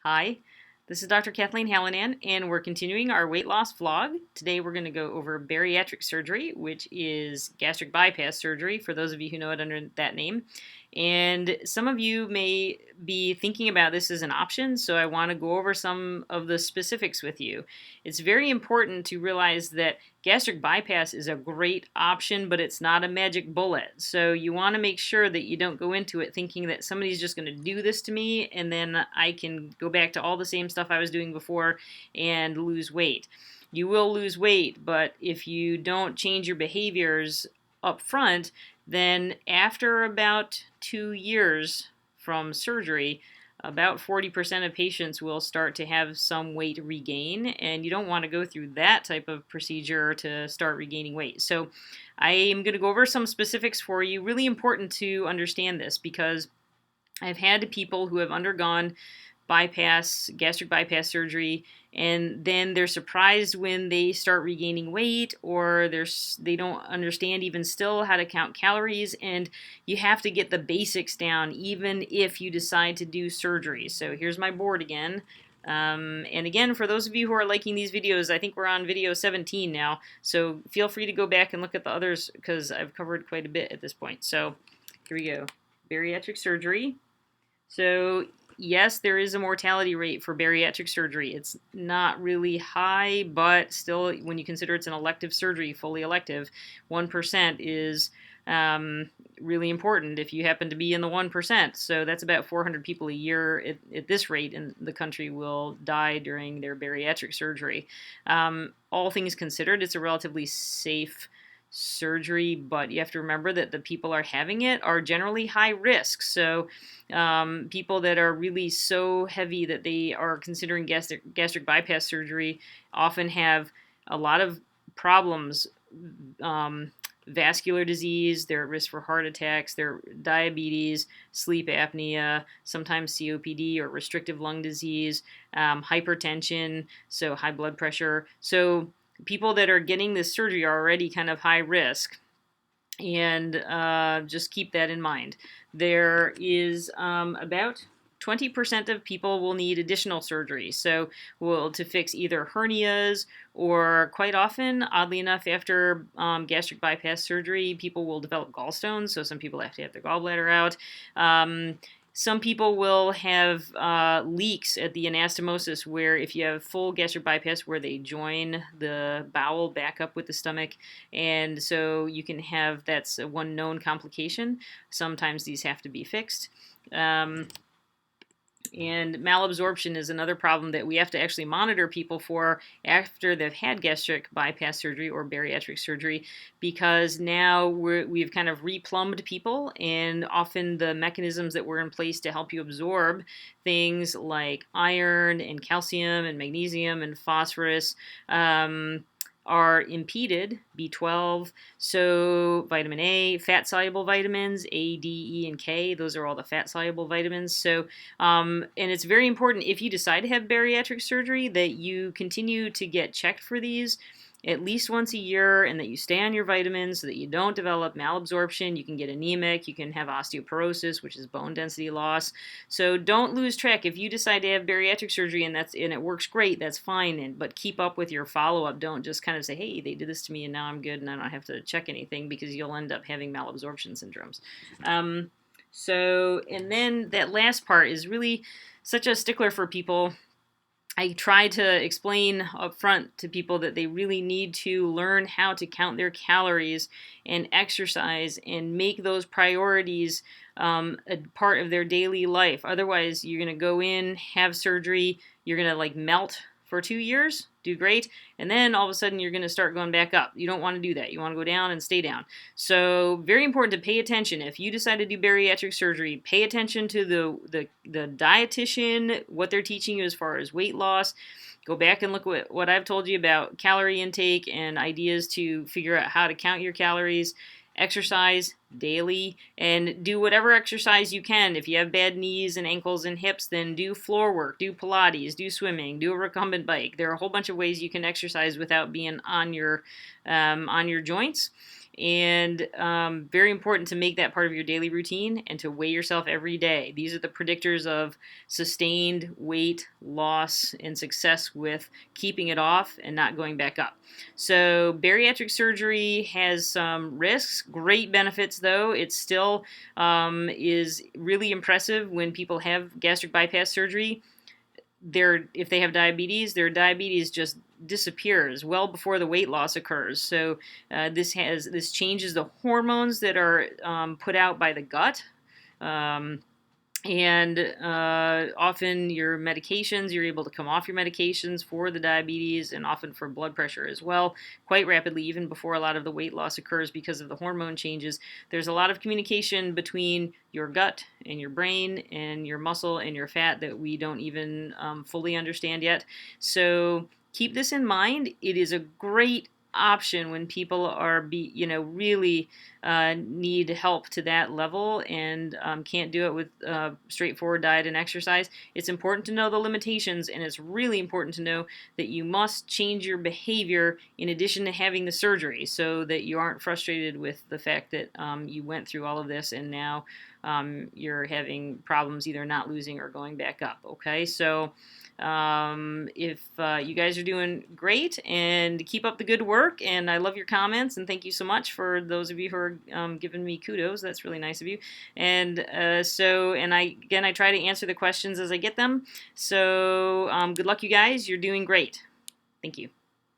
Hi, this is Dr. Kathleen Hallinan, and we're continuing our weight loss vlog. Today we're going to go over bariatric surgery, which is gastric bypass surgery, for those of you who know it under that name. And some of you may be thinking about this as an option, so I want to go over some of the specifics with you. It's very important to realize that gastric bypass is a great option, but it's not a magic bullet. So you want to make sure that you don't go into it thinking that somebody's just going to do this to me and then I can go back to all the same stuff I was doing before and lose weight. You will lose weight, but if you don't change your behaviors up front, then after about 2 years from surgery, about 40% of patients will start to have some weight regain, and you don't want to go through that type of procedure to start regaining weight. So I am going to go over some specifics for you. Really important to understand this because I've had people who have undergone gastric bypass surgery, and then they're surprised when they start regaining weight, or they don't understand even still how to count calories, and you have to get the basics down even if you decide to do surgery. So here's my board again. And again, for those of you who are liking these videos, I think we're on video 17 now, so feel free to go back and look at the others because I've covered quite a bit at this point. So here we go. Bariatric surgery. So yes, there is a mortality rate for bariatric surgery. It's not really high, but still, when you consider it's an elective surgery, fully elective, 1% is really important if you happen to be in the 1%. So that's about 400 people a year at this rate in the country will die during their bariatric surgery. All things considered, it's a relatively safe surgery, but you have to remember that the people are having it are generally high risk. So people that are really so heavy that they are considering gastric bypass surgery often have a lot of problems. Vascular disease, they're at risk for heart attacks, they're diabetes, sleep apnea, sometimes COPD or restrictive lung disease, hypertension, so high blood pressure. So people that are getting this surgery are already kind of high risk, and just keep that in mind. There is about 20% of people will need additional surgery, so to fix either hernias, or quite often, oddly enough, after gastric bypass surgery, people will develop gallstones, so some people have to have their gallbladder out. Some people will have leaks at the anastomosis, where if you have full gastric bypass where they join the bowel back up with the stomach, and so you can have, that's one known complication. Sometimes these have to be fixed. And malabsorption is another problem that we have to actually monitor people for after they've had gastric bypass surgery or bariatric surgery, because now we've kind of replumbed people, and often the mechanisms that were in place to help you absorb things like iron and calcium and magnesium and phosphorus are impeded, B12, so vitamin A, fat-soluble vitamins, A, D, E, and K, those are all the fat-soluble vitamins. So, and it's very important if you decide to have bariatric surgery that you continue to get checked for these at least once a year, and that you stay on your vitamins so that you don't develop malabsorption. You can get anemic, you can have osteoporosis, which is bone density loss. So don't lose track. If you decide to have bariatric surgery and it works great, that's fine, but keep up with your follow-up. Don't just kind of say, hey, they did this to me and now I'm good and I don't have to check anything, because you'll end up having malabsorption syndromes. And then that last part is really such a stickler for people. I try to explain up front to people that they really need to learn how to count their calories and exercise and make those priorities a part of their daily life. Otherwise, you're going to go in, have surgery, you're going to like melt for 2 years, do great, and then all of a sudden you're going to start going back up. You don't want to do that. You want to go down and stay down. So very important to pay attention. If you decide to do bariatric surgery, pay attention to the dietitian, what they're teaching you as far as weight loss. Go back and look at what I've told you about calorie intake and ideas to figure out how to count your calories. Exercise daily, and do whatever exercise you can. If you have bad knees and ankles and hips, then do floor work, do Pilates, do swimming, do a recumbent bike. There are a whole bunch of ways you can exercise without being on your joints. And very important to make that part of your daily routine and to weigh yourself every day. These are the predictors of sustained weight loss and success with keeping it off and not going back up. So bariatric surgery has some risks, great benefits though. It still is really impressive when people have gastric bypass surgery. If they have diabetes, their diabetes just disappears well before the weight loss occurs. So this changes the hormones that are put out by the gut. Um, and often your medications, you're able to come off your medications for the diabetes and often for blood pressure as well, quite rapidly, even before a lot of the weight loss occurs because of the hormone changes. There's a lot of communication between your gut and your brain and your muscle and your fat that we don't even fully understand yet. So keep this in mind. It is a great option when people are really need help to that level and can't do it with straightforward diet and exercise. It's important to know the limitations, and it's really important to know that you must change your behavior in addition to having the surgery so that you aren't frustrated with the fact that you went through all of this and now you're having problems either not losing or going back up. Okay, so if you guys are doing great, and keep up the good work, and I love your comments, and thank you so much for those of you who are giving me kudos. That's really nice of you. And I try to answer the questions as I get them. So good luck, you guys. You're doing great. Thank you.